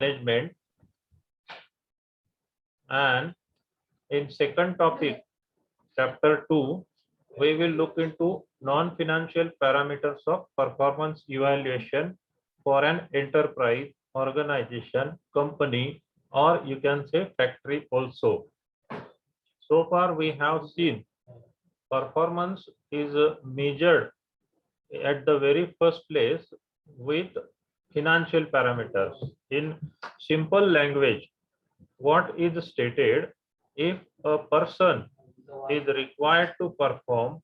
management, and in second topic, chapter 2, we will look into non-financial parameters of performance evaluation for an enterprise, organization, company, or you can say factory also. So far we have seen performance is measured at the very first place with financial parameters. In simple language, what is stated, if a person is required to perform,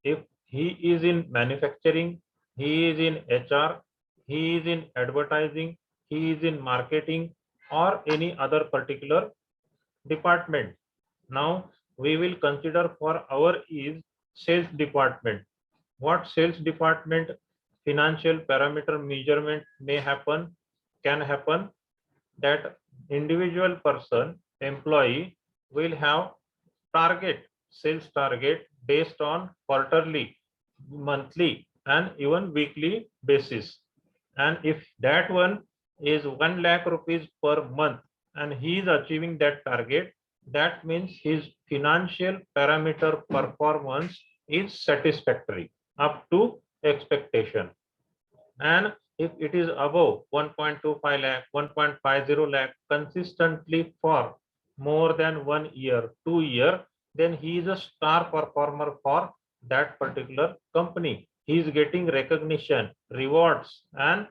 if he is in manufacturing, he is in HR, he is in advertising, he is in marketing, or any other particular department. Now we will consider for our is sales department. What sales department financial parameter measurement may happen, can happen, that individual person, employee will have target, sales target based on quarterly, monthly, and even weekly basis. And if that one is 1 lakh rupees per month and he is achieving that target, that means his financial parameter performance is satisfactory up to expectation. And if it is above 1.25 lakh, 1.50 lakh consistently for more than 1 year, 2 year, then he is a star performer for that particular company. He is getting recognition, rewards, and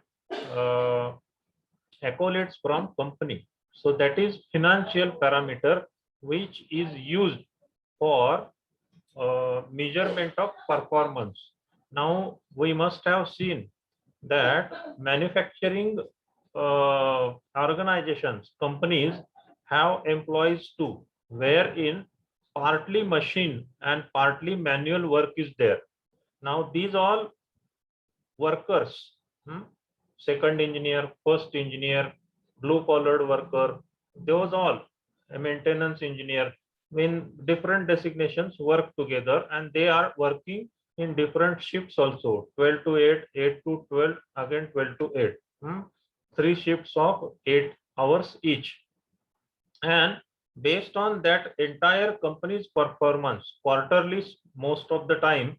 accolades from company. So that is financial parameter which is used for measurement of performance. Now we must have seen that manufacturing organizations, companies have employees too, wherein partly machine and partly manual work is there. Now these all workers, second engineer, first engineer, blue collared worker, those all, a maintenance engineer, in different designations work together, and they are working in different shifts also, 12 to 8, 8 to 12, again 12 to 8, 3 shifts of 8 hours each. And based on that entire company's performance, quarterly most of the time,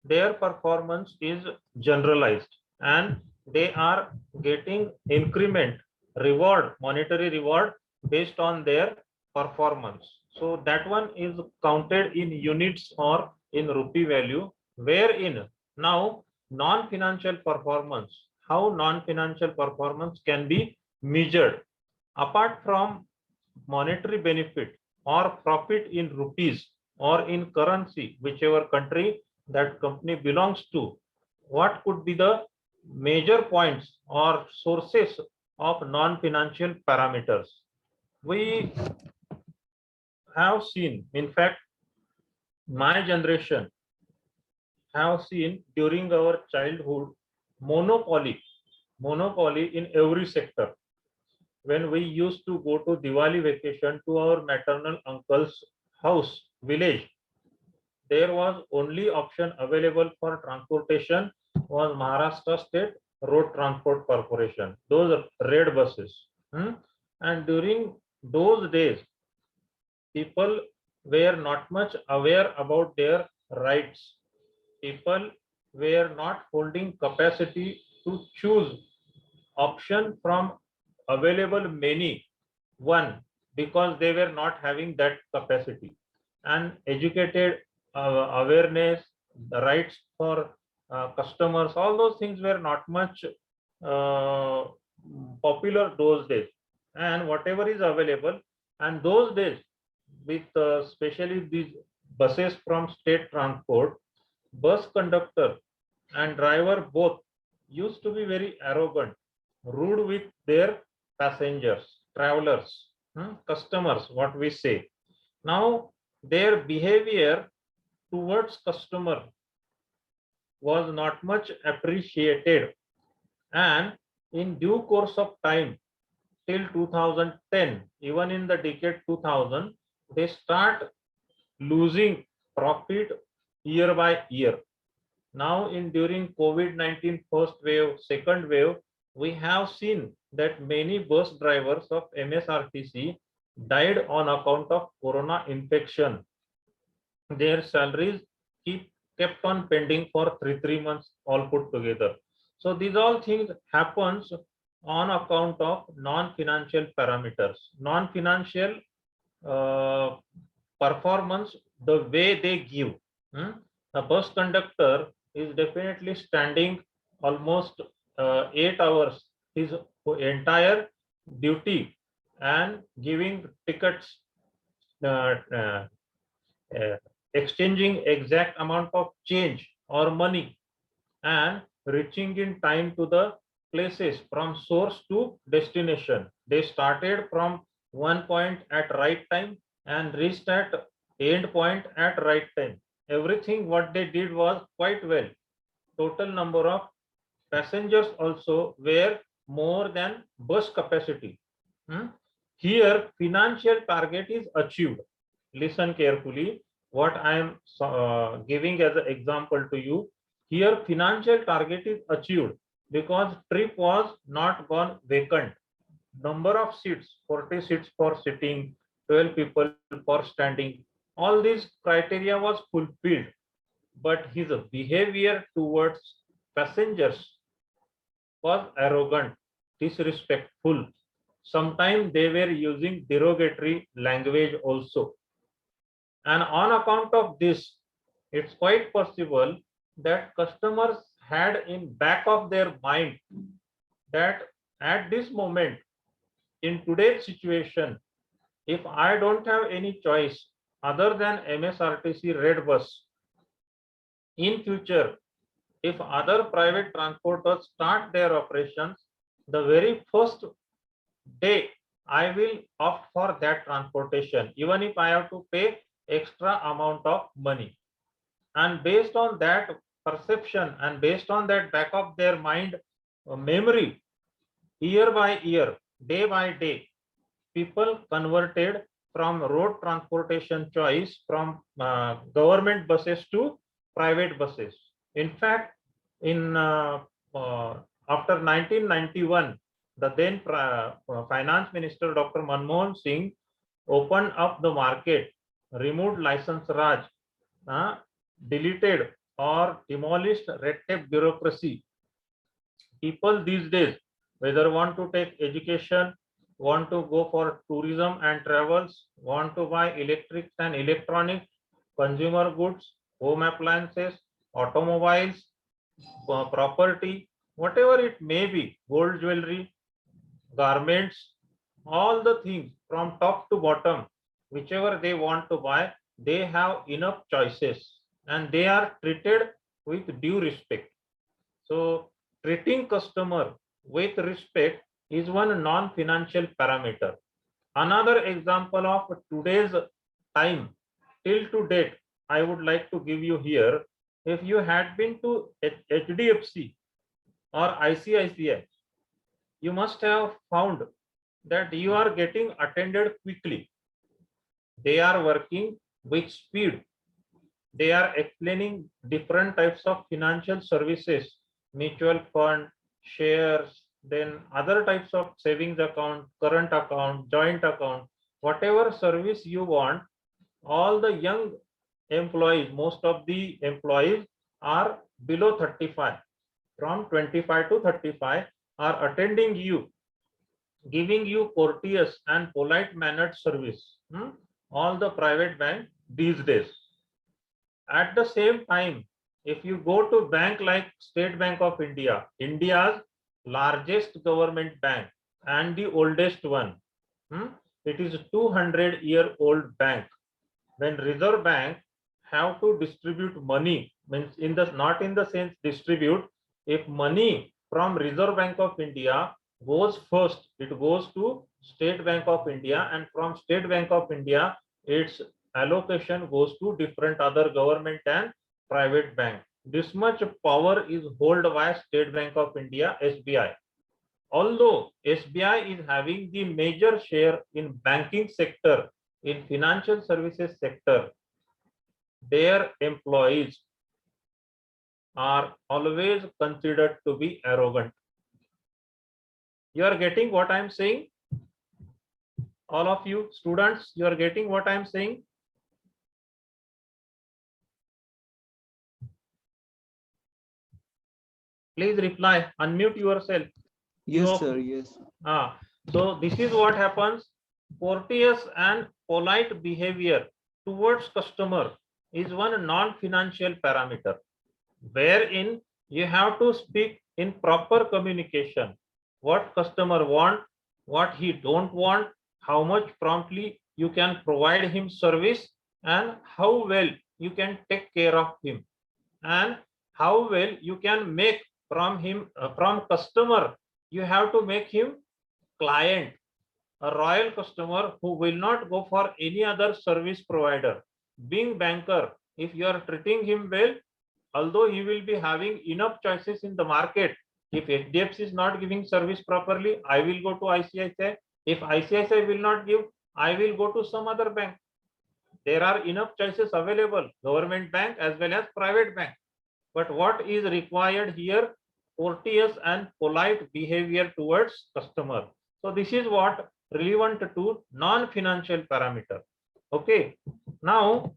their performance is generalized and they are getting increment, reward, monetary reward based on their performance. So that one is counted in units or in rupee value, wherein now non-financial performance, how non-financial performance can be measured apart from monetary benefit or profit in rupees or in currency, whichever country that company belongs to. What could be the major points or sources of non-financial parameters? We have seen, in fact, my generation have seen during our childhood monopoly in every sector. When we used to go to Diwali vacation to our maternal uncle's house, village, there was only option available for transportation was Maharashtra State Road Transport Corporation, those red buses. And during those days, people were not much aware about their rights. People were not holding capacity to choose option from available many one, because they were not having that capacity. And educated awareness, the rights for customers, all those things were not much popular those days. And whatever is available, and those days with especially these buses from state transport, bus conductor and driver both used to be very arrogant, rude with their passengers, travelers, customers, what we say. Now their behavior towards customer was not much appreciated, and in due course of time till 2010, even in the decade 2000, they start losing profit year by year. Now in during COVID-19 first wave, second wave, we have seen that many bus drivers of MSRTC died on account of corona infection. Their salaries kept on pending for three months all put together. So these all things happens on account of non-financial parameters. Non-financial uh, performance, the way they give. The bus conductor is definitely standing almost 8 hours his entire duty and giving tickets, uh, uh, uh, exchanging exact amount of change or money, and reaching in time to the places from source to destination. They started from one point at right time and reached at end point at right time. Everything what they did was quite well. Total number of passengers also were more than bus capacity. Hmm? Here financial target is achieved. Listen carefully what I am giving as an example to you. Here financial target is achieved because trip was not gone vacant. Number of seats, 40 seats for sitting, 12 people for standing, all these criteria was fulfilled, but his behavior towards passengers was arrogant, disrespectful. Sometimes they were using derogatory language also. And on account of this, it's quite possible that customers had in back of their mind that at this moment, in today's situation, if I don't have any choice other than MSRTC Red Bus, in future, if other private transporters start their operations, the very first day I will opt for that transportation, even if I have to pay extra amount of money. And based on that perception and based on that back of their mind memory, year by year, day by day, people converted from road transportation choice from government buses to private buses. In fact, in uh, after 1991, the then finance minister Dr. Manmohan Singh opened up the market, removed license Raj, uh, deleted or demolished red tape bureaucracy. People these days, whether want to take education, want to go for tourism and travels, want to buy electrics and electronics, consumer goods, home appliances, automobiles, property, whatever it may be, gold jewelry, garments, all the things from top to bottom, whichever they want to buy, they have enough choices and they are treated with due respect. So treating customer with respect is one non-financial parameter. Another example of today's time till to date, I would like to give you here. If you had been to HDFC or ICICI, you must have found that you are getting attended quickly. They are working with speed. They are explaining different types of financial services, mutual fund, shares, then other types of savings account, current account, joint account, whatever service you want. All the young employees, most of the employees are below 35, from 25 to 35 are attending you, giving you courteous and polite mannered service. All the private bank these days. At the same time, if you go to bank like State Bank of India, India's largest government bank and the oldest one, it is a 200-year-old bank. When Reserve Bank have to distribute money, means in the not in the sense distribute, if money from Reserve Bank of India goes first, it goes to State Bank of India, and from State Bank of India, its allocation goes to different other government and private bank. This much power is held by State Bank of India, SBI. Although SBI is having the major share in banking sector, in financial services sector, their employees are always considered to be arrogant. You are getting what I am saying? All of you students, you are getting what I am saying? Please reply, unmute yourself. Yes, sir. Yes. So this is what happens. Courteous and polite behavior towards customer is one non-financial parameter, wherein you have to speak in proper communication. What customer want, what he don't want, how much promptly you can provide him service, and how well you can take care of him, and how well you can make from him, from customer, you have to make him client, a royal customer who will not go for any other service provider. Being banker, if you are treating him well, although he will be having enough choices in the market, if HDFC is not giving service properly, I will go to ICICI. If ICICI will not give, I will go to some other bank. There are enough choices available, government bank as well as private bank. But what is required here? Courteous and polite behavior towards customer. So this is what relevant to non-financial parameter. Okay. Now,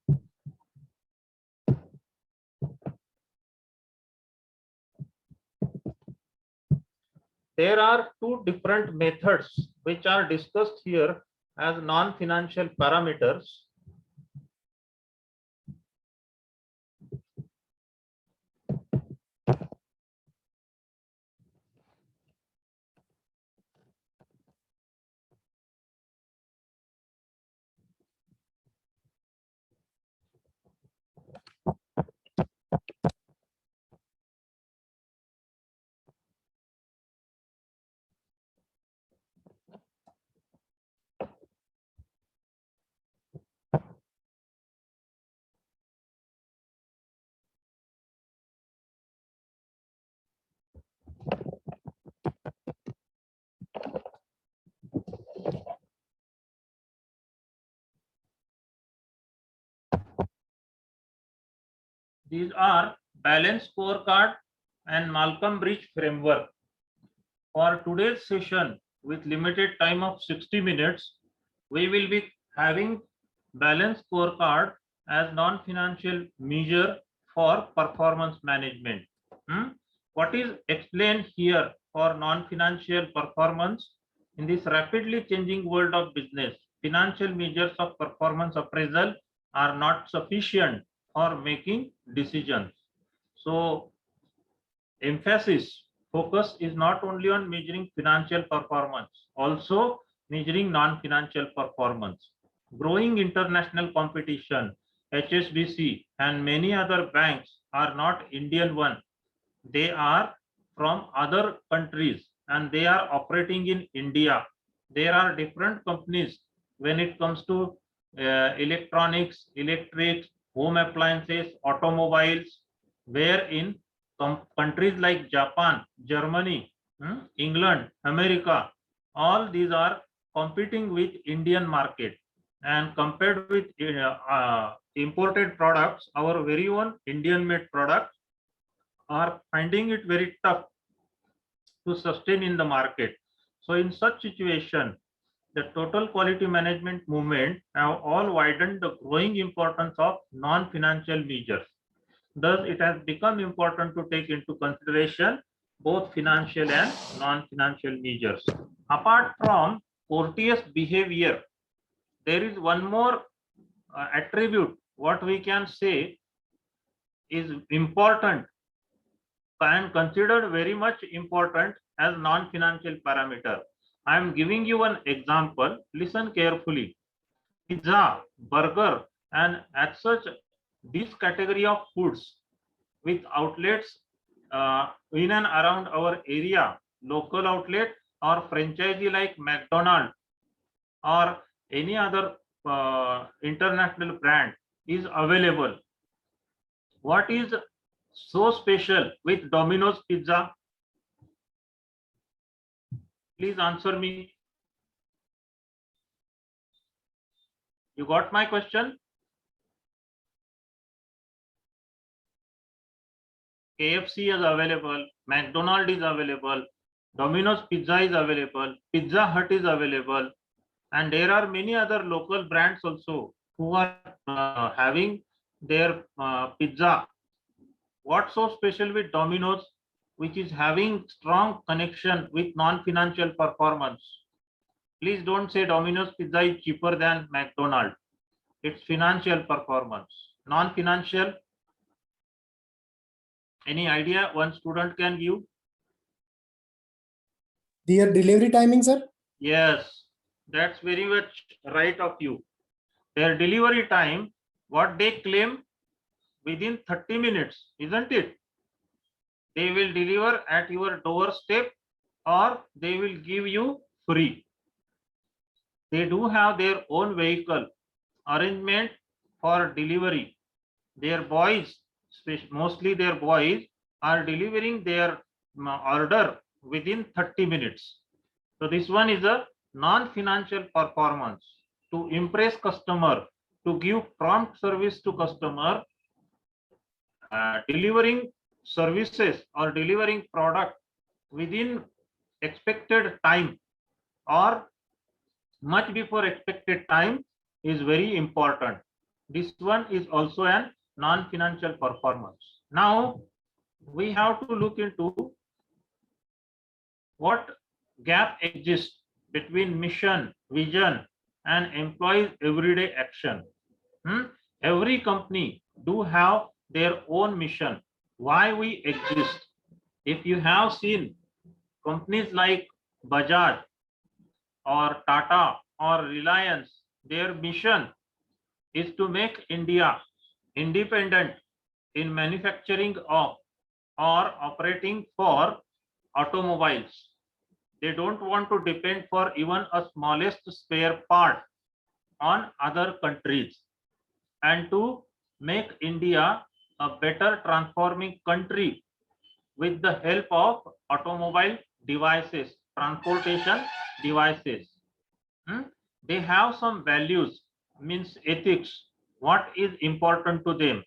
there are two different methods which are discussed here as non-financial parameters. These are Balanced Scorecard and Malcolm Bridge framework. For today's session, with limited time of 60 minutes, we will be having Balanced Scorecard as non-financial measure for performance management. What is explained here for non-financial performance? In this rapidly changing world of business, financial measures of performance appraisal are not sufficient for making decisions. So emphasis, focus is not only on measuring financial performance, also measuring non-financial performance. Growing international competition, HSBC and many other banks are not Indian one. They are from other countries and they are operating in India. There are different companies when it comes to electronics, electrics, home appliances, automobiles, wherein countries like Japan, Germany, England, America, all these are competing with Indian market, and compared with imported products, our very own Indian made products are finding it very tough to sustain in the market. So in such situation, the total quality management movement have all widened the growing importance of non-financial measures. Thus, it has become important to take into consideration both financial and non-financial measures. Apart from courteous behavior, there is one more attribute, what we can say is important and considered very much important as non-financial parameter. I am giving you an example. Listen carefully. Pizza, burger, and as such, this category of foods with outlets in and around our area, local outlet or franchisee like McDonald's or any other international brand is available. What is so special with Domino's Pizza? Please answer me. You got my question? KFC is available, McDonald's is available, Domino's Pizza is available, Pizza Hut is available, and there are many other local brands also who are having their pizza. What's so special with Domino's, which is having strong connection with non-financial performance? Please don't say Domino's Pizza is cheaper than McDonald's. It's financial performance. Non-financial, any idea one student can give? Their delivery timing, sir? Yes, that's very much right of you. Their delivery time, what they claim, within 30 minutes, isn't it? They will deliver at your doorstep or they will give you free. They do have their own vehicle arrangement for delivery. Their boys, mostly their boys, are delivering their order within 30 minutes. So this one is a non-financial performance to impress customer, to give prompt service to customer, delivering services or delivering product within expected time or much before expected time is very important. This one is also a non-financial performance. Now we have to look into what gap exists between mission, vision, and employees' everyday action. Every company do have their own mission, why we exist. If you have seen companies like Bajaj or Tata or Reliance, their mission is to make India independent in manufacturing of or operating for automobiles. They don't want to depend for even a smallest spare part on other countries, and to make India a better transforming country with the help of automobile devices, transportation devices. They have some values, means ethics, what is important to them.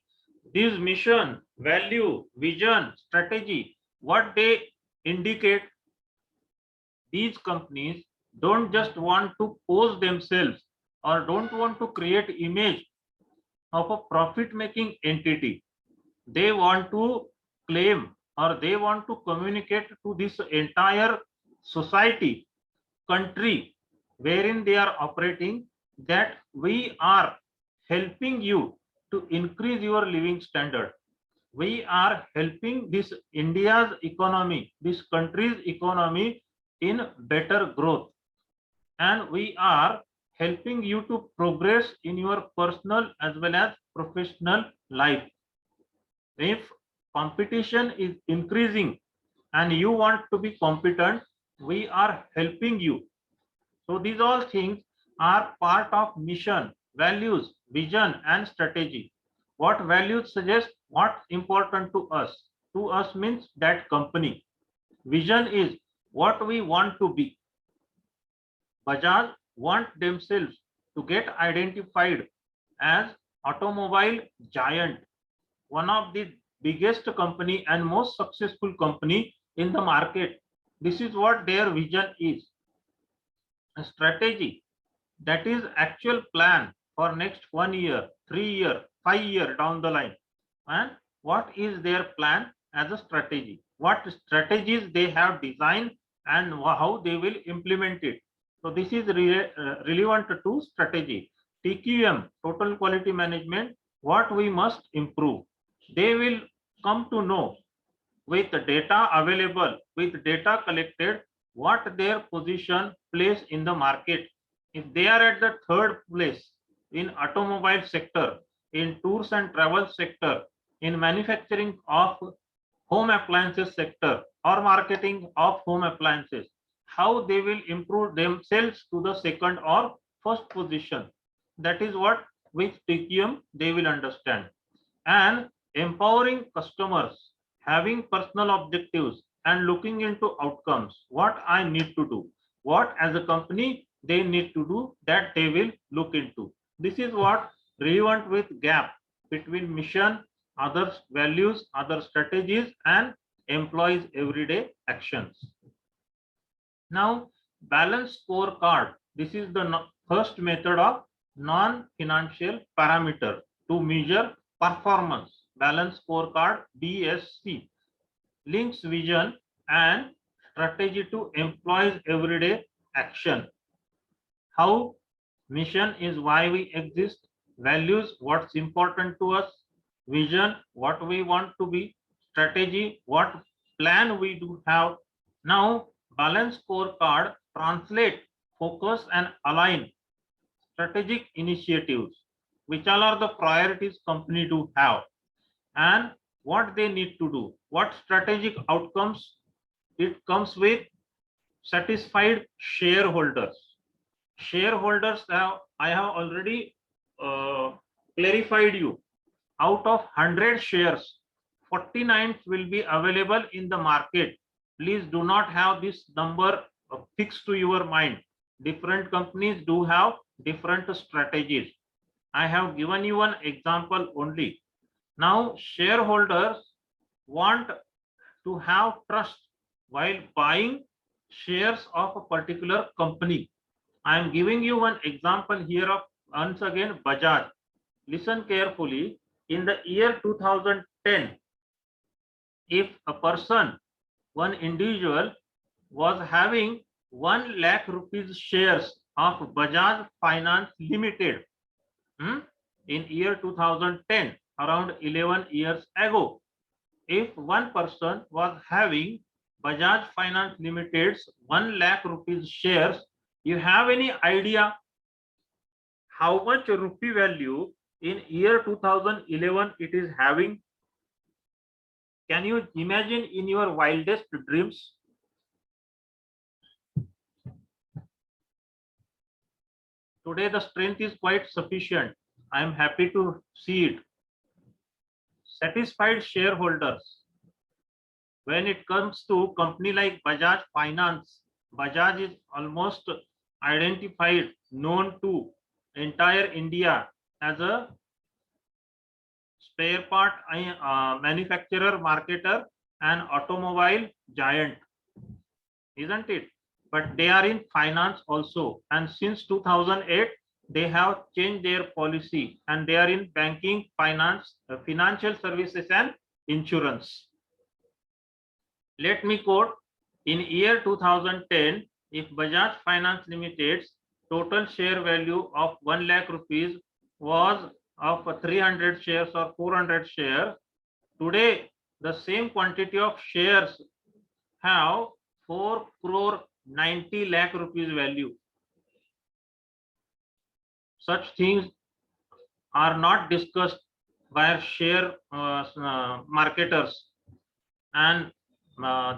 This mission, value, vision, strategy, what they indicate, these companies don't just want to pose themselves or don't want to create image of a profit making entity. They want to claim or they want to communicate to this entire society, country wherein they are operating, that we are helping you to increase your living standard. We are helping this India's economy, this country's economy in better growth, and we are helping you to progress in your personal as well as professional life. If competition is increasing and you want to be competent, we are helping you. So these all things are part of mission, values, vision, and strategy. What values suggest what's important to us? To us means that company. Vision is what we want to be. Bajaj want themselves to get identified as automobile giant, one of the biggest company and most successful company in the market. This is what their vision is. A strategy, that is actual plan for next 1 year, 3 year, 5 year down the line. And what is their plan as a strategy? What strategies they have designed and how they will implement it. So this is relevant to strategy. TQM, total quality management, what we must improve. They will come to know with data available, with data collected, what their position place in the market. If they are at the third place in automobile sector, in tours and travel sector, in manufacturing of home appliances sector or marketing of home appliances, how they will improve themselves to the second or first position. That is what with TQM they will understand. And empowering customers, having personal objectives and looking into outcomes, what I need to do, what as a company they need to do, that they will look into. This is what relevant with gap between mission, other values, other strategies, and employees' everyday actions. Now, balance scorecard. This is the first method of non-financial parameter to measure performance. Balance scorecard BSC links vision and strategy to employees' everyday action. How mission is why we exist, values what's important to us, vision what we want to be, strategy what plan we do have. Now balance scorecard translate, focus and align strategic initiatives, which all are the priorities company do have and what they need to do, what strategic outcomes it comes with. Satisfied shareholders. Shareholders have, I have already clarified you. Out of 100 shares, 49 will be available in the market. Please do not have this number fixed to your mind. Different companies do have different strategies. I have given you an example only. Now shareholders want to have trust while buying shares of a particular company. I am giving you one example here of once again Bajaj. Listen carefully. In the year 2010, if a person, one individual was having 1 lakh rupees shares of Bajaj Finance Limited in year 2010, around 11 years ago, if one person was having Bajaj Finance Limited's 1 lakh rupees shares, you have any idea how much rupee value in year 2011 it is having? Can you imagine in your wildest dreams? Today the strength is quite sufficient. I am happy to see it. Satisfied shareholders. When it comes to company like Bajaj Finance, Bajaj is almost identified, known to entire India as a spare part manufacturer, marketer and automobile giant, isn't it? But they are in finance also, and since 2008 they have changed their policy and they are in banking, finance, financial services and insurance. Let me quote, in year 2010, if Bajaj Finance Limited's total share value of 1 lakh rupees was of 300 shares or 400 shares, today the same quantity of shares have 4 crore 90 lakh rupees value. Such things are not discussed by share marketers, and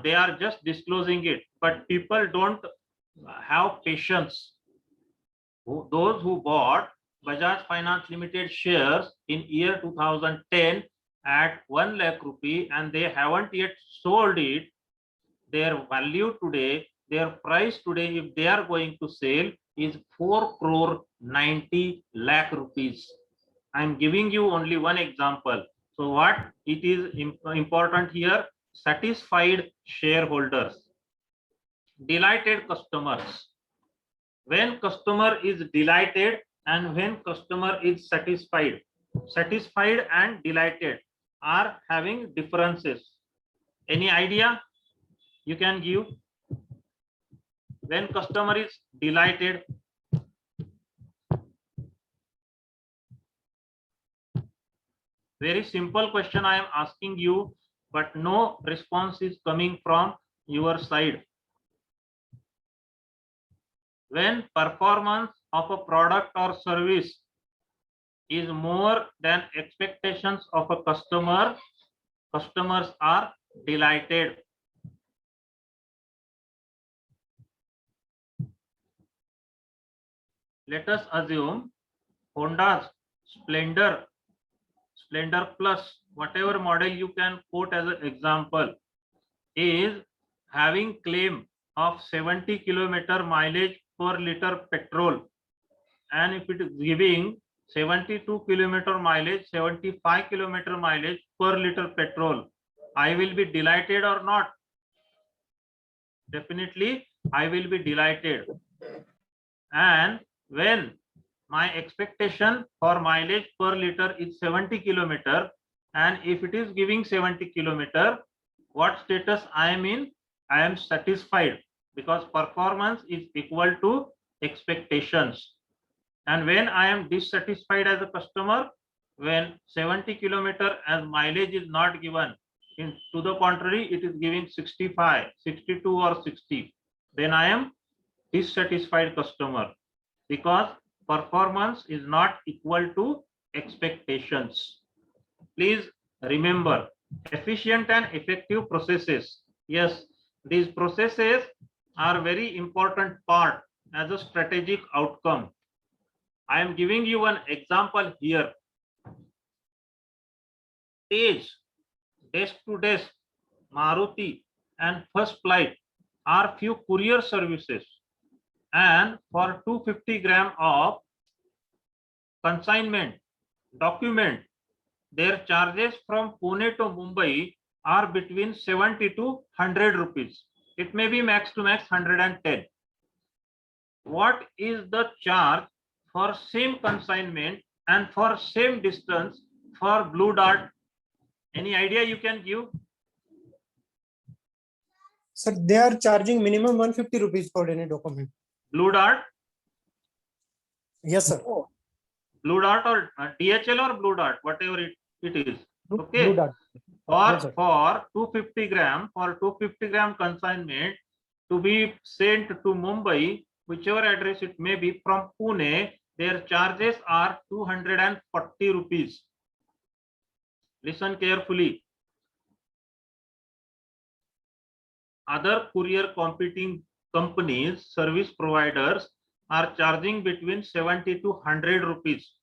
they are just disclosing it, but people don't have patience. Those who bought Bajaj Finance Limited shares in year 2010 at 1 lakh rupee and they haven't yet sold it, their value today, their price today, if they are going to sell, is 4 crore 90 lakh rupees. I am giving you only one example. So what it is important here? Satisfied shareholders, delighted customers. When customer is delighted and when customer is satisfied, satisfied and delighted are having differences. Any idea you can give? When customer is delighted, very simple question I am asking you, but no response is coming from your side. When performance of a product or service is more than expectations of a customer, customers are delighted. Let us assume Honda's Splendor, Splendor Plus, whatever model you can quote as an example, is having claim of 70 kilometer mileage per liter petrol, and if it is giving 72 kilometer mileage, 75 kilometer mileage per liter petrol, I will be delighted or not? Definitely I will be delighted. And when my expectation for mileage per liter is 70 kilometer, and if it is giving 70 kilometer, what status I am in? I am satisfied, because performance is equal to expectations. And when I am dissatisfied as a customer, when 70 kilometer as mileage is not given, to the contrary, it is giving 65, 62 or 60, then I am dissatisfied customer, because performance is not equal to expectations. Please remember, efficient and effective processes. Yes, these processes are very important part as a strategic outcome. I am giving you an example here. Tej, Desk to Desk, Maruti and First Flight are few courier services, and for 250 gram of consignment document, their charges from Pune to Mumbai are between 70 to 100 rupees. It may be max to max 110. What is the charge for same consignment and for same distance for Blue Dart? Any idea you can give? Sir, they are charging minimum 150 rupees for any document. Blue Dart? Yes, sir. Blue Dart or DHL or Blue Dart, whatever it is. Okay. Blue Dart. Yes, sir. For 250 gram consignment to be sent to Mumbai, whichever address it may be, from Pune, their charges are 240 rupees. Listen carefully. Other courier competing companies, service providers are charging between 70 to 100 rupees,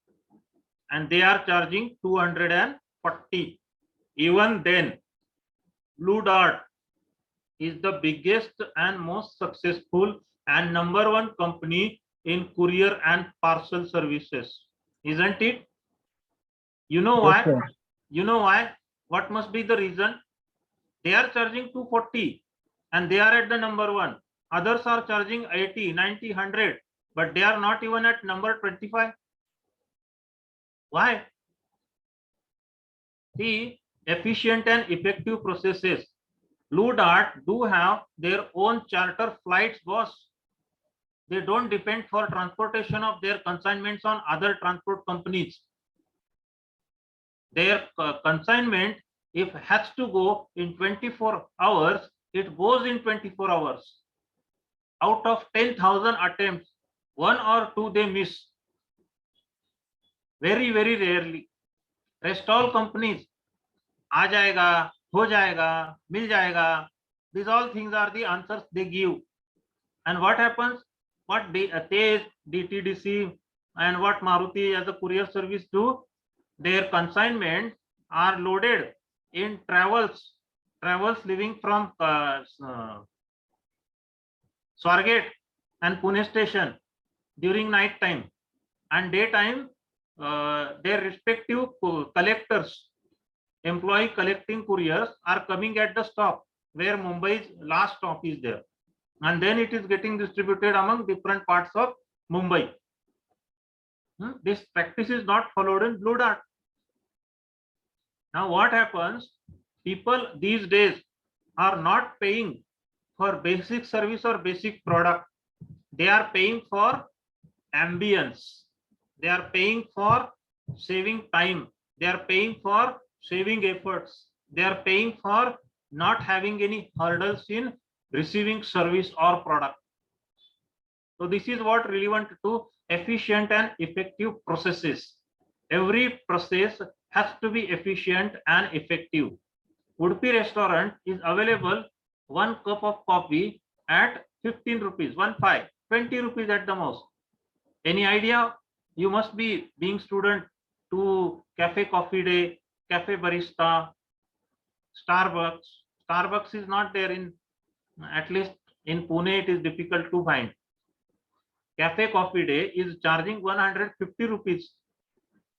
and they are charging 240. Even then, Blue Dart is the biggest and most successful and #1 company in courier and parcel services, isn't it? You know why? Yes, you know why? What must be the reason? They are charging 240 and they are at the #1. Others are charging 80, 90, 100, but they are not even at number 25. Why? See, efficient and effective processes. Blue Dart do have their own charter flights, boss. They don't depend for transportation of their consignments on other transport companies. Their consignment, if has to go in 24 hours, it goes in 24 hours. Out of 10,000 attempts, 1 or 2 they miss. Very, very rarely. Rest all companies, aa jayega, ho jayega, mil jayega. These all things are the answers they give. And what happens? What Tej, DTDC, and what Maruti as a courier service do? Their consignments are loaded in travels leaving from Swargate and Pune station during night time, and daytime their respective collectors, employee collecting couriers, are coming at the stop where Mumbai's last stop is there, and then it is getting distributed among different parts of Mumbai. This practice is not followed in Blue Dart. Now what happens? People these days are not paying for basic service or basic product. They are paying for ambience. They are paying for saving time. They are paying for saving efforts. They are paying for not having any hurdles in receiving service or product. So this is what relevant to efficient and effective processes. Every process has to be efficient and effective. Udupi restaurant is available 1 cup of coffee at 15 rupees, 20 rupees at the most. Any idea? You must be being student to Cafe Coffee Day, Cafe Barista, Starbucks. Starbucks is not there in, at least in Pune, it is difficult to find. Cafe Coffee Day is charging 150 rupees.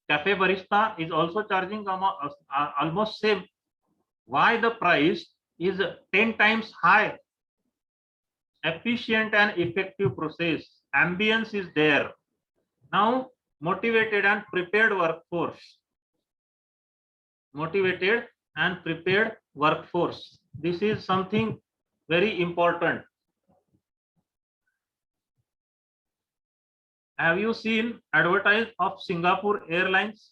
Cafe Barista is also charging almost same. Why the price is 10 times high? efficient and effective process. Ambience is there. Now, motivated and prepared workforce. Motivated and prepared workforce. This is something very important. Have you seen advertise of Singapore Airlines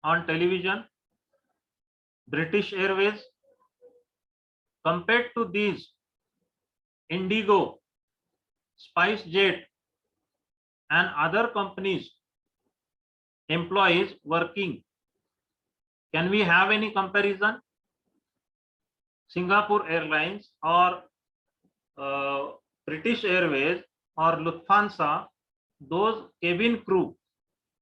on television? British Airways? Compared to these, Indigo, SpiceJet, and other companies, employees working, can we have any comparison? Singapore Airlines or British Airways or Lufthansa, those cabin crew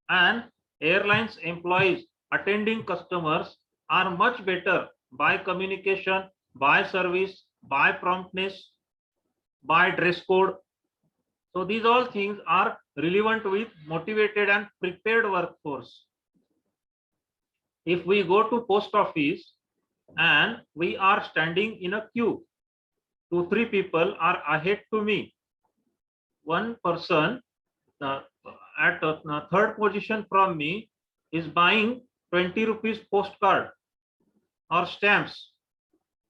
and airlines employees attending customers are much better by communication, by service, by promptness, by dress code. So these all things are relevant with motivated and prepared workforce. If we go to post office and we are standing in a queue, 2-3 people are ahead to me. One person at third position from me is buying 20 rupees postcard or stamps.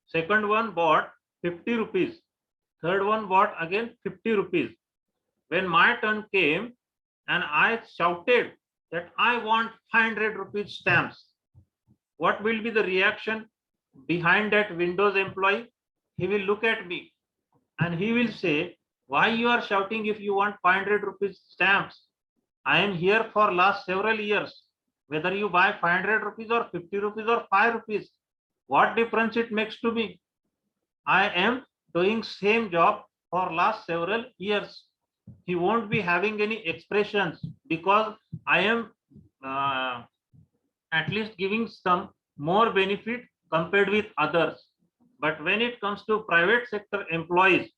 Second one bought 50 rupees. Third one bought again 50 rupees. When my turn came and I shouted that I want 500 rupees stamps, what will be the reaction behind that Windows employee? He will look at me and he will say, why you are shouting if you want 500 rupees stamps? I am here for last several years. Whether you buy 500 rupees or 50 rupees or 5 rupees, what difference it makes to me? I am doing same job for last several years. He won't be having any expressions because I am at least giving some more benefit compared with others. But when it comes to private sector employees,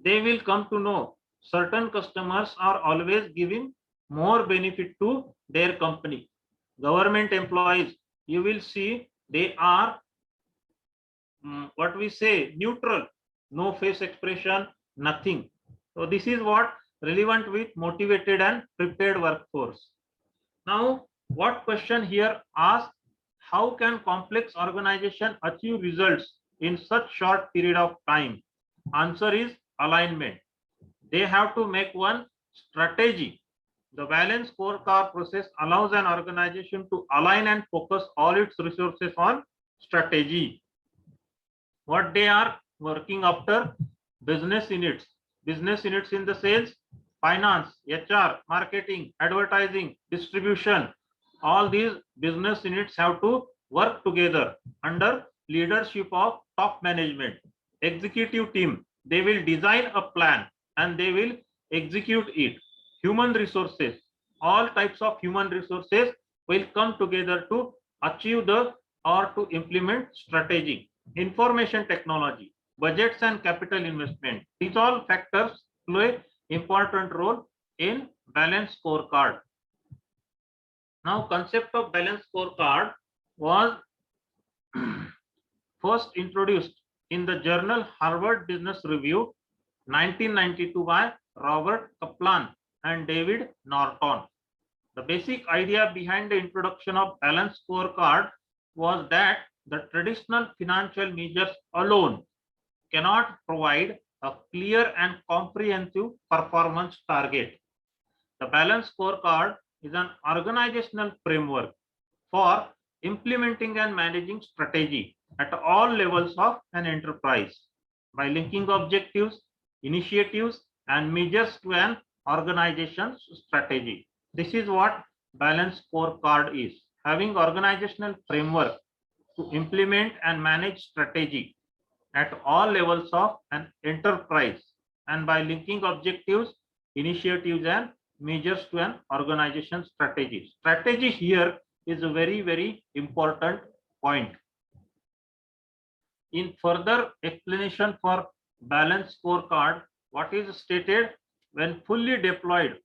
they will come to know certain customers are always giving more benefit to their company. Government employees, you will see they are what we say neutral, no face expression, nothing. So this is what relevant with motivated and prepared workforce. Now, what question here asks, how can complex organization achieve results in such short period of time? Answer is alignment. They have to make one strategy. The balanced scorecard process allows an organization to align and focus all its resources on strategy. What they are working after? Business units. Business units in the sales, finance, HR, marketing, advertising, distribution. All these business units have to work together under leadership of top management. Executive team, they will design a plan and they will execute it. Human resources, all types of human resources will come together to achieve the or to implement strategy. Information technology, budgets and capital investment, these all factors play important role in balanced scorecard. Now, concept of balanced scorecard was first introduced in the journal Harvard Business Review 1992 by Robert Kaplan and David Norton. The basic idea behind the introduction of balanced scorecard was that the traditional financial measures alone cannot provide a clear and comprehensive performance target. The balanced scorecard is an organizational framework for implementing and managing strategy at all levels of an enterprise by linking objectives, initiatives, and measures to an organization's strategy. This is what balanced scorecard is, having organizational framework to implement and manage strategy at all levels of an enterprise and by linking objectives, initiatives, and measures to an organization strategy. Strategy here is a very, very important point. In further explanation for balanced scorecard, what is stated? When fully deployed,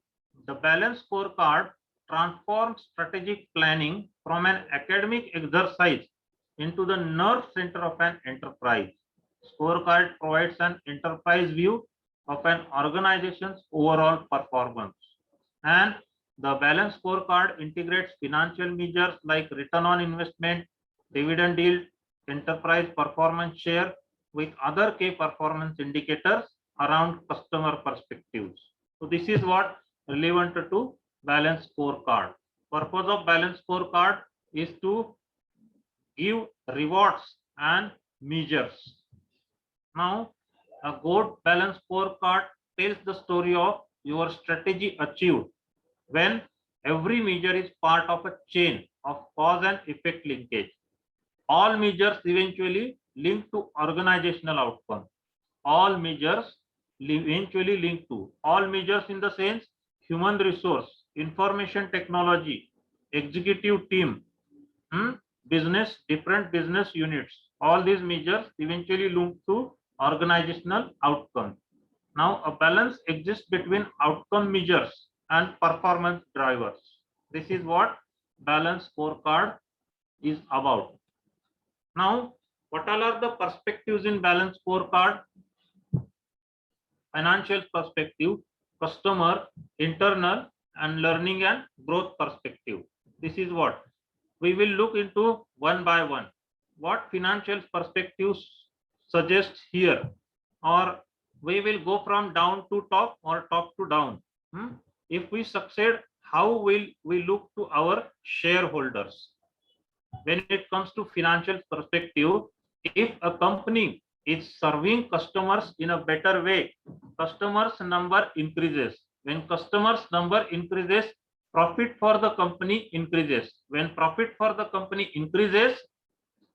the balanced scorecard transforms strategic planning from an academic exercise into the nerve center of an enterprise. Scorecard provides an enterprise view of an organization's overall performance. And the balance scorecard integrates financial measures like return on investment, dividend yield, enterprise performance share with other key performance indicators around customer perspectives. So this is what relevant to balance scorecard. Purpose of balance scorecard is to give rewards and measures. Now, a good balance scorecard tells the story of your strategy achieved when every measure is part of a chain of cause and effect linkage. All measures eventually link to organizational outcome. All measures eventually link to all measures in the sense human resource, information technology, executive team, business, different business units. All these measures eventually link to organizational outcome. Now, a balance exists between outcome measures and performance drivers. This is what balance scorecard is about. Now, what all are the perspectives in balance scorecard? Financial perspective, customer, internal, and learning and growth perspective. This is what we will look into one by one. What financial perspectives suggest here, or we will go from down to top or top to down. If we succeed, how will we look to our shareholders? When it comes to financial perspective, if a company is serving customers in a better way, customers number increases. When customers number increases, profit for the company increases. When profit for the company increases,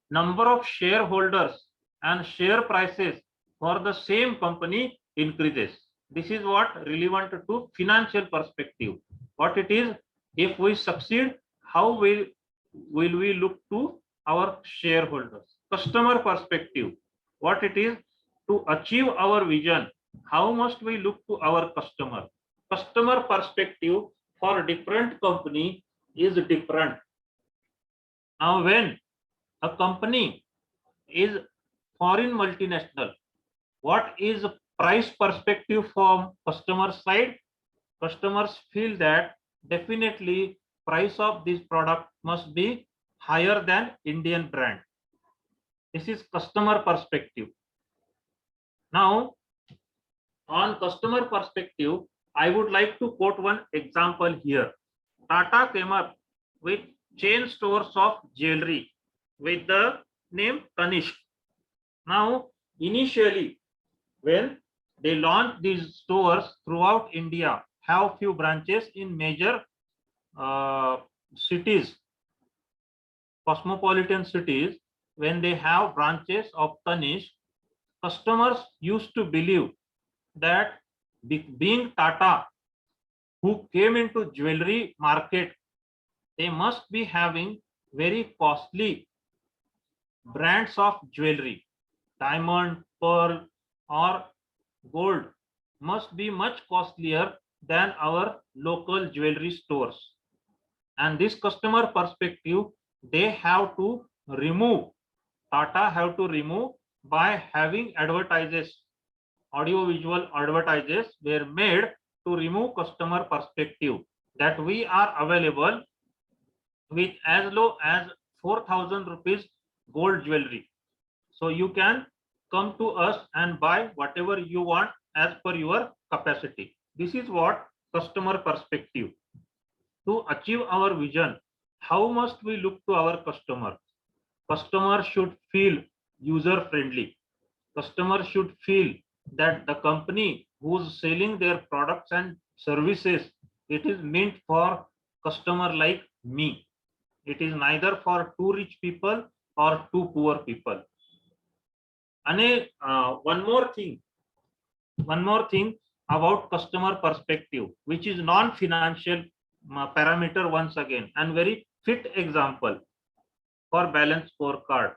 number of shareholders and share prices for the same company increases. This is what relevant to financial perspective. What it is, if we succeed, how will we look to our shareholders? Customer perspective, what it is, to achieve our vision, how must we look to our customer? Customer perspective for different company is different. Now, when a company is foreign multinational, what is price perspective from customer side? Customers feel that definitely price of this product must be higher than Indian brand. This is customer perspective. Now, on customer perspective, I would like to quote one example here. Tata came up with chain stores of jewelry with the name Tanishq. Now, initially, when they launched these stores throughout India, have few branches in major cities, cosmopolitan cities. When they have branches of Tanishq, customers used to believe that being Tata, who came into jewelry market, they must be having very costly brands of jewelry. Diamond, pearl, or gold must be much costlier than our local jewelry stores. And this customer perspective, they have to remove, Tata have to remove by having advertises, audio-visual advertises were made to remove customer perspective that we are available with as low as 4,000 rupees gold jewelry. So you can come to us and buy whatever you want as per your capacity. This is what customer perspective. To achieve our vision, how must we look to our customer? Customer should feel user friendly. Customer should feel that the company who's selling their products and services, it is meant for customer like me. It is neither for too rich people or too poor people. And one more thing about customer perspective, which is non-financial parameter once again, and very fit example for balance scorecard.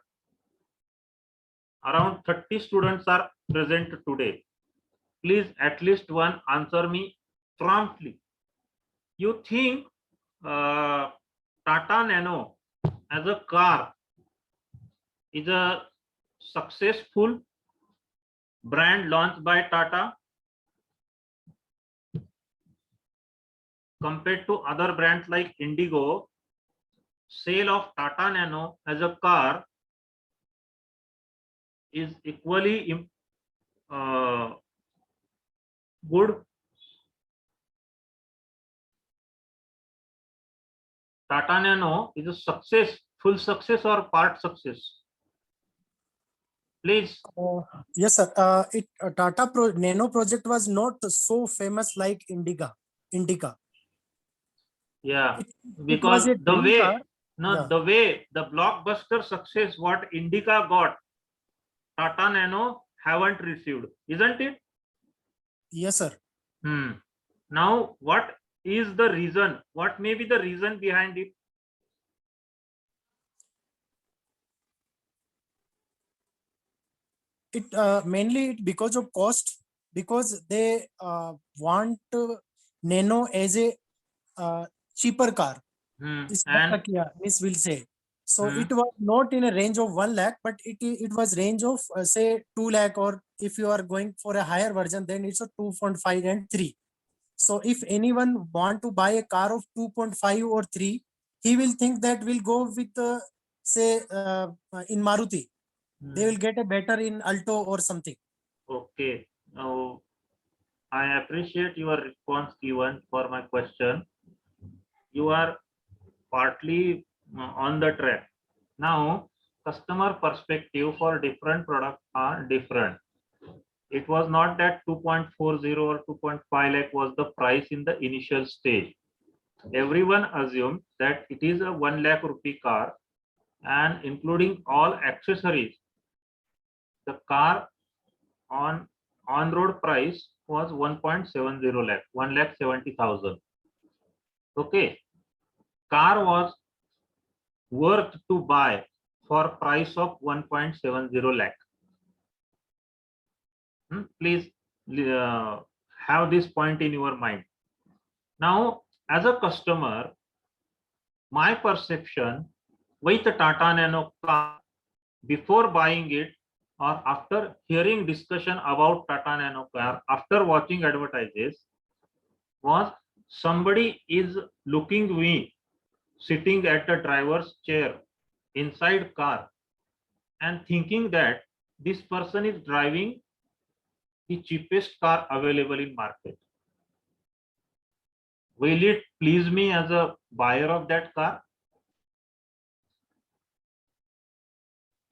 Around 30 students are present today. Please at least one answer me promptly. You think Tata Nano as a car is a successful brand launched by Tata compared to other brands like Indigo, sale of Tata Nano as a car is equally good. Tata Nano is a success, full success or part success? Please. Yes, sir. Tata Nano project was not so famous like Indica. Yeah, It because was a the dream way, car. no, Yeah. the way the blockbuster success what Indica got, Tata Nano haven't received, isn't it? Yes, sir. Now, what is the reason? What may be the reason behind it? It mainly because of cost, because they want Nano as a cheaper car. Is what And Kia Miss will say. So Hmm. it was not in a range of 1 lakh, but it was range of say 2 lakh, or if you are going for a higher version, then it's a 2.5 and 3. So if anyone want to buy a car of 2.5 or 3, he will think that will go with say in Maruti. They will get a better in Alto or something. Okay. Now, I appreciate your response given for my question. You are partly on the track. Now, customer perspective for different products are different. It was not that 2.40 or 2.5 lakh was the price in the initial stage. Everyone assumed that it is a 1 lakh rupee car, and including all accessories, the car on road price was 1.70 lakh, 1 lakh 70,000. Okay, car was worth to buy for price of 1.70 lakh. Please have this point in your mind. Now, as a customer, my perception with the Tata Nano car before buying it or after hearing discussion about Tata Nano car, after watching advertises, was somebody is looking me sitting at the driver's chair inside car and thinking that this person is driving the cheapest car available in market. Will it please me as a buyer of that car?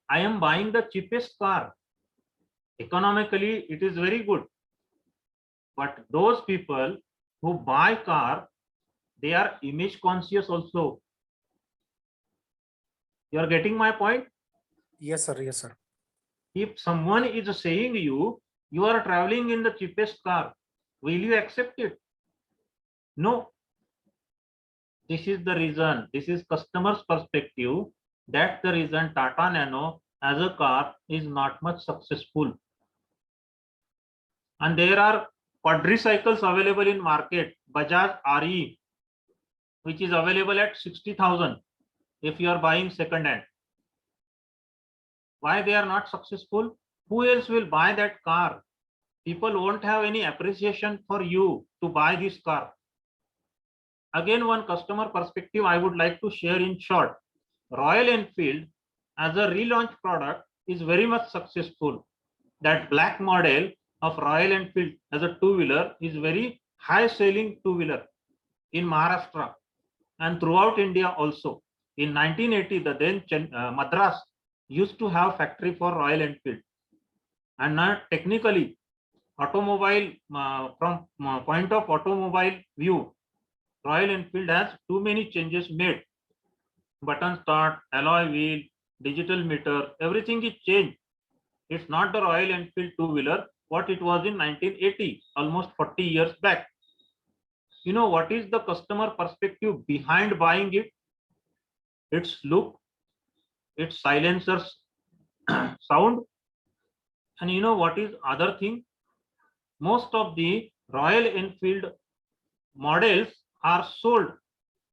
I am buying the cheapest car. Economically, it is very good. But those people who buy car, they are image conscious also. You are getting my point? Yes, sir. Yes, sir. If someone is saying you are traveling in the cheapest car, will you accept it? No. This is the reason. This is customer's perspective. That's the reason Tata Nano as a car is not much successful. And there are quadricycles available in market. Bajaj RE, which is available at 60,000 if you are buying second hand. Why they are not successful? Who else will buy that car? People won't have any appreciation for you to buy this car. Again, one customer perspective I would like to share in short. Royal Enfield as a relaunch product is very much successful. That black model of Royal Enfield as a two-wheeler is very high selling two-wheeler in Maharashtra and throughout India also. In 1980, the then Madras used to have factory for Royal Enfield. And now technically, automobile from point of automobile view, Royal Enfield has too many changes made. Button start, alloy wheel, digital meter, everything is changed. It's not the Royal Enfield two-wheeler what it was in 1980, almost 40 years back. You know what is the customer perspective behind buying it? Its look, its silencers sound, and you know what is other thing? Most of the Royal Enfield models are sold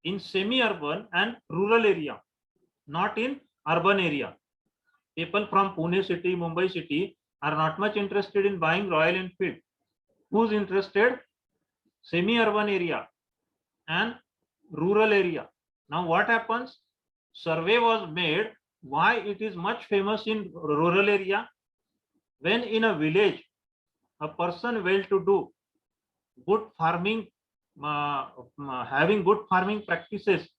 in semi-urban and rural area, not in urban area. People from Pune city, Mumbai city are not much interested in buying Royal Enfield. Who's interested? Semi-urban area and rural area. Now what happens? Survey was made why it is much famous in rural area. When in a village, a person well-to-do, good farming, having good farming practices,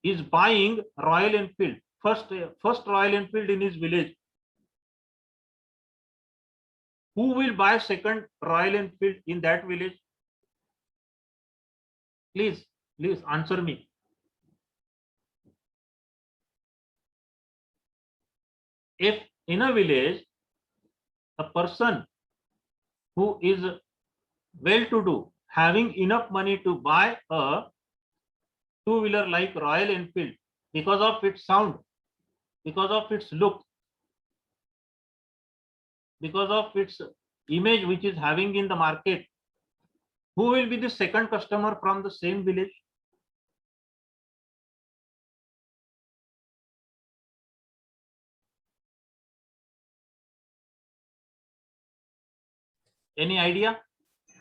is buying Royal Enfield, first Royal Enfield in his village. Who will buy second Royal Enfield in that village? Please answer me. If in a village, a person who is well-to-do, having enough money to buy a two-wheeler like Royal Enfield because of its sound, because of its look, because of its image which is having in the market, who will be the second customer from the same village? Any idea?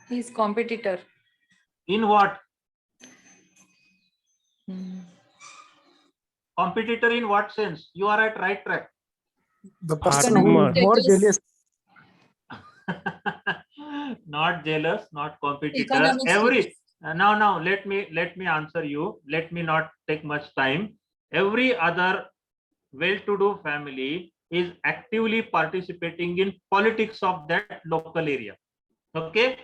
His competitor. In what? Hmm. Competitor in what sense? You are at right track. The person who Farmer. is more jealous. Not jealous, not competitor. Economic Every now let me answer you. Let me not take much time. Every other well-to-do family is actively participating in politics of that local area. Okay.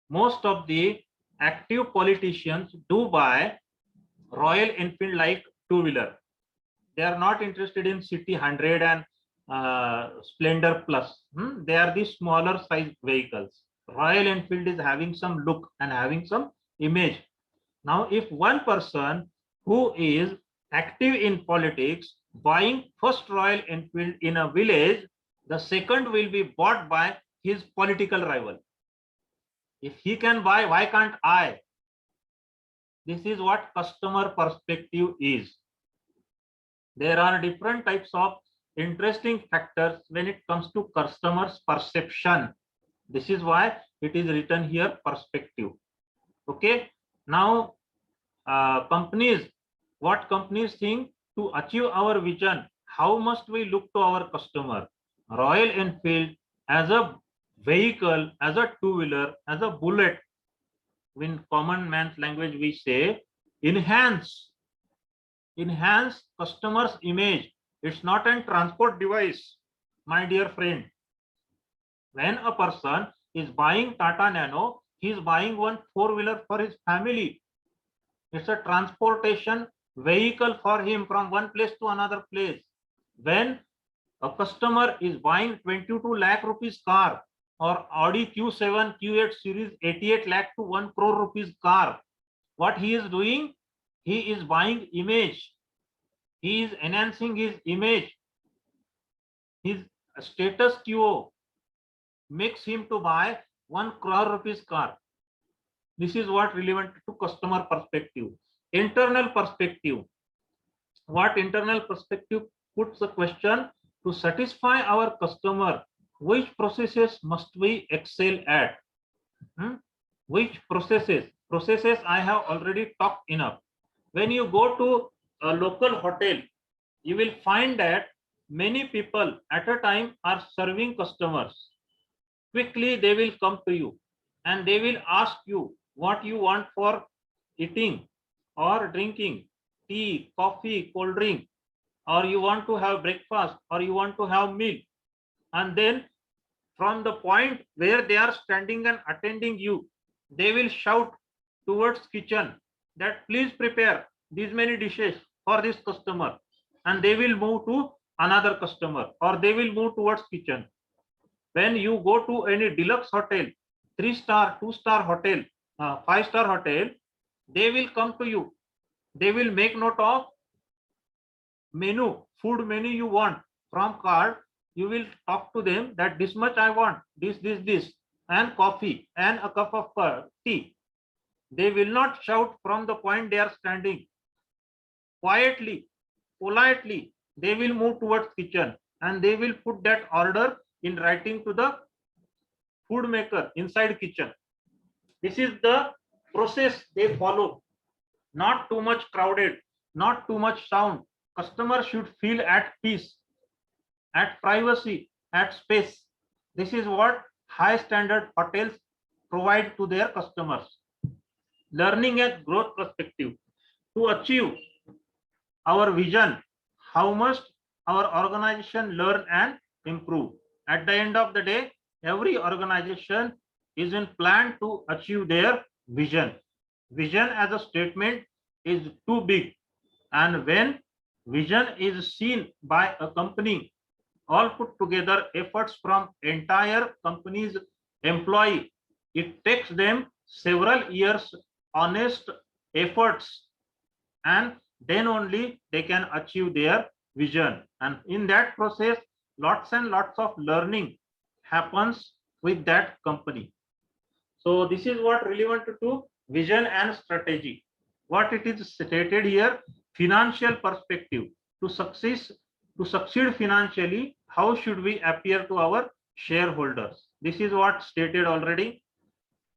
Most of the active politicians do buy Royal Enfield like two-wheeler. They are not interested in City 100 and Splendor Plus. They are the smaller size vehicles. Royal Enfield is having some look and having some image. Now, if one person who is active in politics buying first Royal Enfield in a village, the second will be bought by his political rival. If he can buy, why can't I? This is what customer perspective is. There are different types of interesting factors when it comes to customers' perception. This is why it is written here perspective. Okay. Now, companies, what companies think to achieve our vision, how must we look to our customer? Royal Enfield as a vehicle, as a two-wheeler, as a bullet, in common man's language we say, enhance customers' image. It's not a transport device, my dear friend. When a person is buying Tata Nano, he is buying one four-wheeler for his family. It's a transportation vehicle for him from one place to another place. When a customer is buying 22 lakh rupees car or Audi Q7, Q8 series 88 lakh to 1 crore rupees car, what he is doing? He is buying image. He is enhancing his image. His status quo makes him to buy 1 crore rupees car. This is what relevant to customer perspective. Internal perspective. What internal perspective puts the question to satisfy our customer, which processes must we excel at? Which processes? Processes I have already talked enough. When you go to a local hotel, you will find that many people at a time are serving customers. Quickly they will come to you and they will ask you what you want for eating or drinking, tea, coffee, cold drink, or you want to have breakfast, or you want to have meal. And then from the point where they are standing and attending you, they will shout towards kitchen that please prepare these many dishes for this customer, and they will move to another customer, or they will move towards kitchen. When you go to any deluxe hotel, 3-star, 2-star hotel, 5-star hotel, they will come to you. They will make note of menu, food menu you want from card. You will talk to them that this much I want, this, and coffee and a cup of tea. They will not shout from the point they are standing. Quietly, politely, they will move towards kitchen and they will put that order in writing to the food maker inside kitchen. This is the process they follow. Not too much crowded, not too much sound. Customer should feel at peace, at privacy, at space. This is what high standard hotels provide to their customers. Learning and growth perspective. To achieve our vision, how must our organization learn and improve? At the end of the day, every organization is in plan to achieve their vision. Vision as a statement is too big, and when vision is seen by a company, all put together efforts from entire company's employee, it takes them several years honest efforts, and then only they can achieve their vision. And in that process, lots and lots of learning happens with that company. So this is what relevant to vision and strategy. What it is stated here, financial perspective. To succeed financially, how should we appear to our shareholders? This is what stated already.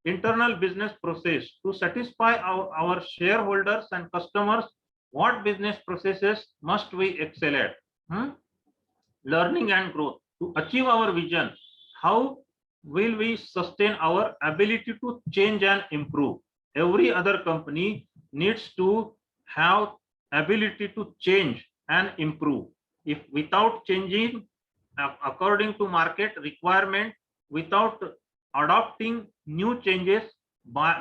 Internal business process. To satisfy our shareholders and customers, what business processes must we excel at? Learning and growth. To achieve our vision, how will we sustain our ability to change and improve? Every other company needs to have ability to change and improve. If without changing according to market requirement, without adopting new changes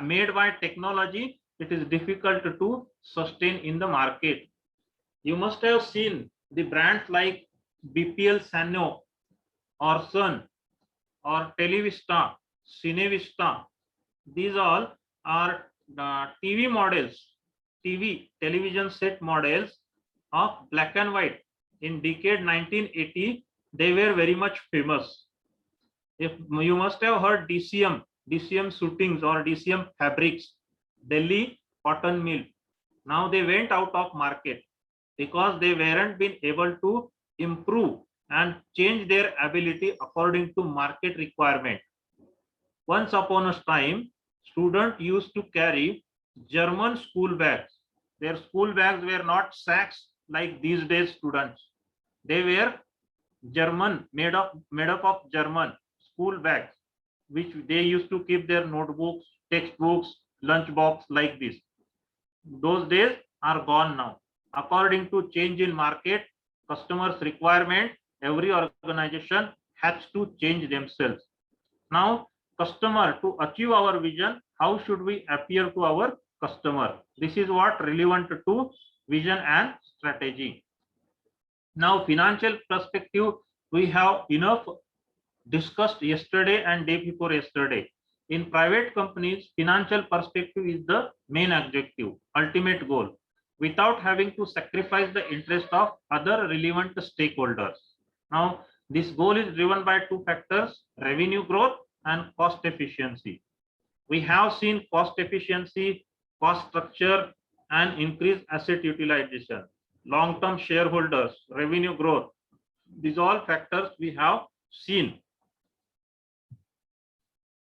made by technology, it is difficult to sustain in the market. You must have seen the brands like BPL Sanyo or Sun or Televista, Cinevista. These all are TV models, television set models of black and white. In decade 1980, they were very much famous. If you must have heard DCM suitings or DCM fabrics, Delhi cotton mill. Now they went out of market because they weren't been able to improve and change their ability according to market requirement. Once upon a time, students used to carry German school bags. Their school bags were not sacks like these days students. They were German, made up of German school bags, which they used to keep their notebooks, textbooks, lunch box like this. Those days are gone now. According to change in market, customers' requirement, every organization has to change themselves. Now, customer, to achieve our vision, how should we appear to our customer? This is what relevant to vision and strategy. Now, financial perspective, we have enough discussed yesterday and day before yesterday. In private companies, financial perspective is the main objective, ultimate goal, without having to sacrifice the interest of other relevant stakeholders. Now, this goal is driven by two factors, revenue growth and cost efficiency. We have seen cost efficiency, cost structure, and increased asset utilization, long-term shareholders, revenue growth. These all factors we have seen.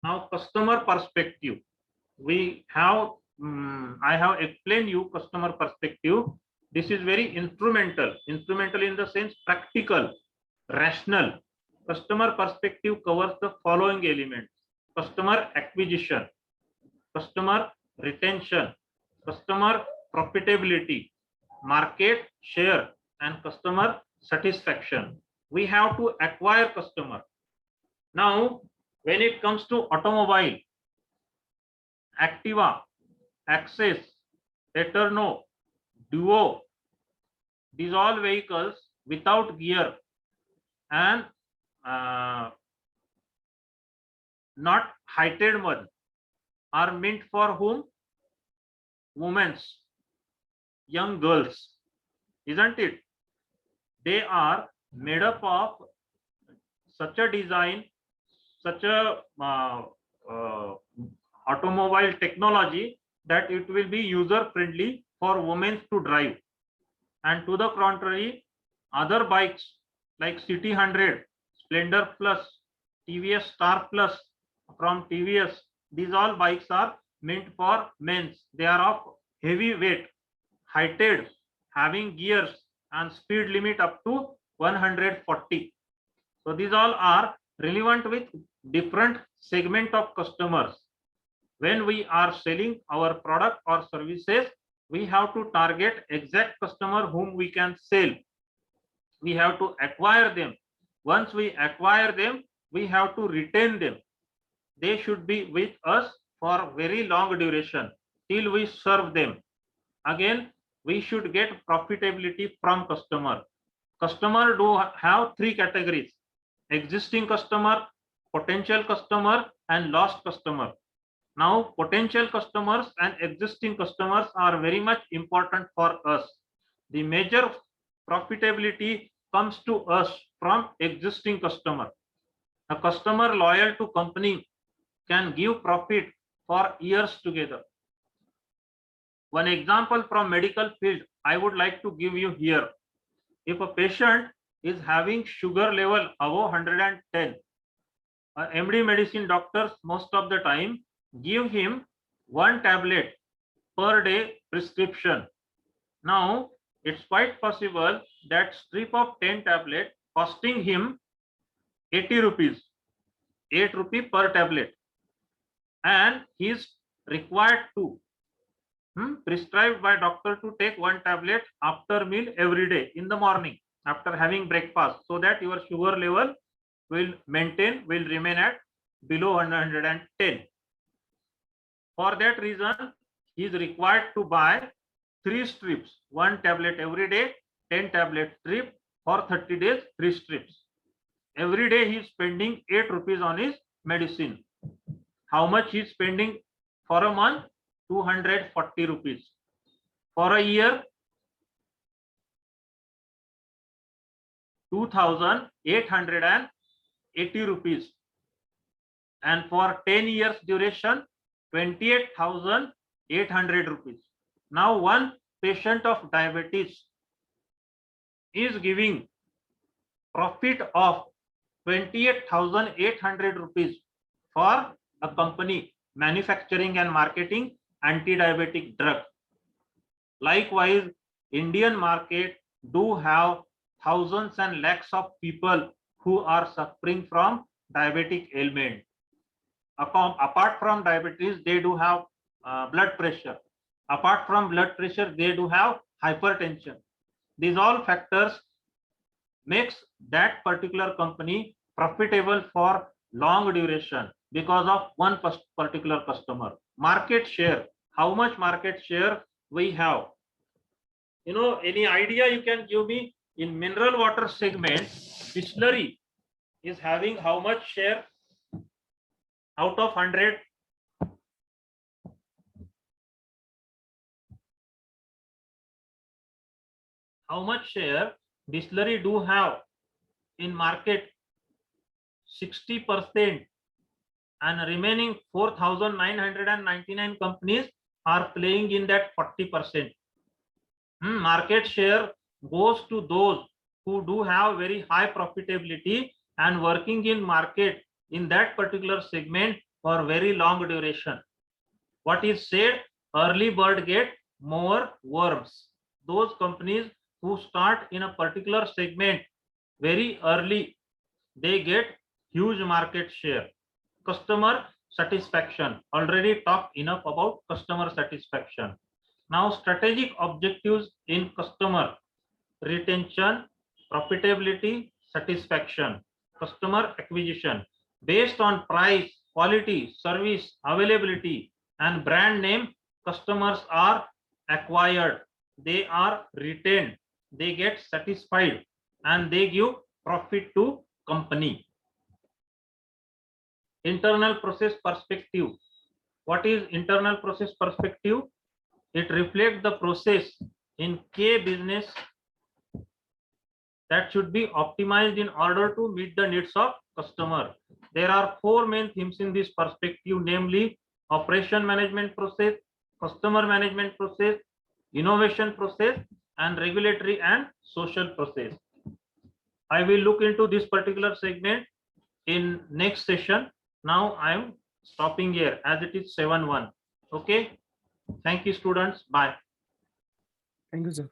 Now, customer perspective. We have, I have explained you customer perspective. This is very instrumental in the sense practical, rational. Customer perspective covers the following elements: customer acquisition, customer retention, customer profitability, market share, and customer satisfaction. We have to acquire customer. Now, when it comes to automobile, Activa, Access, Eterno, Duo, these all vehicles without gear and not heighted one are meant for whom? Women's, young girls, isn't it? They are made up of such a design, such a automobile technology that it will be user friendly for women to drive. And to the contrary, other bikes like City 100, Splendor Plus, TVS Star Plus from TVS. These all bikes are meant for men's. They are of heavy weight, heighted, having gears and speed limit up to 140. So these all are relevant with different segment of customers. When we are selling our product or services, we have to target exact customer whom we can sell. We have to acquire them. Once we acquire them, we have to retain them. They should be with us for very long duration till we serve them. Again, we should get profitability from customer. Customer do have three categories: existing customer, potential customer, and lost customer. Now, potential customers and existing customers are very much important for us. The major profitability comes to us from existing customer. A customer loyal to company can give profit for years together. One example from medical field I would like to give you here. If a patient is having sugar level above 110, MD medicine doctors most of the time give him one tablet per day prescription. Now, it's quite possible that strip of 10 tablet costing him 80 rupees, 8 rupee per tablet, and he is required to prescribed by doctor to take one tablet after meal every day in the morning after having breakfast, so that your sugar level will remain at below 110. For that reason, he is required to buy 3 strips, 1 tablet every day, 10 tablet strip for 30 days, 3 strips. Every day he is spending 8 rupees on his medicine. How much he is spending for a month? 240 rupees. For a year, 2,880 rupees. And for 10 years duration, 28,800 rupees. Now, one patient of diabetes is giving profit of 28,800 rupees for a company manufacturing and marketing anti-diabetic drug. Likewise, Indian market do have thousands and lakhs of people who are suffering from diabetic ailment. Apart from diabetes, they do have blood pressure. Apart from blood pressure, they do have hypertension. These all factors makes that particular company profitable for long duration because of one particular customer. Market share, how much market share we have? You know, any idea you can give me? In mineral water segment, Bisleri is having how much share out of 100? How much share Bisleri do have in market? 60%, and remaining 4,999 companies are playing in that 40%. Market share goes to those who do have very high profitability and working in market in that particular segment for very long duration. What is said? Early bird get more worms. Those companies who start in a particular segment very early, they get huge market share. Customer satisfaction. Already talked enough about customer satisfaction. Now, strategic objectives in customer: retention, profitability, satisfaction. Customer acquisition based on price, quality, service, availability, and brand name. Customers are acquired, they are retained, they get satisfied, and they give profit to company. Internal process perspective. What is internal process perspective? It reflects the process in K business that should be optimized in order to meet the needs of customer. There are 4 main themes in this perspective, namely operation management process, customer management process, innovation process, and regulatory and social process. I will look into this particular segment in next session. Now I am stopping here as it is 7:1. Okay. Thank you, students. Bye. Thank you, sir.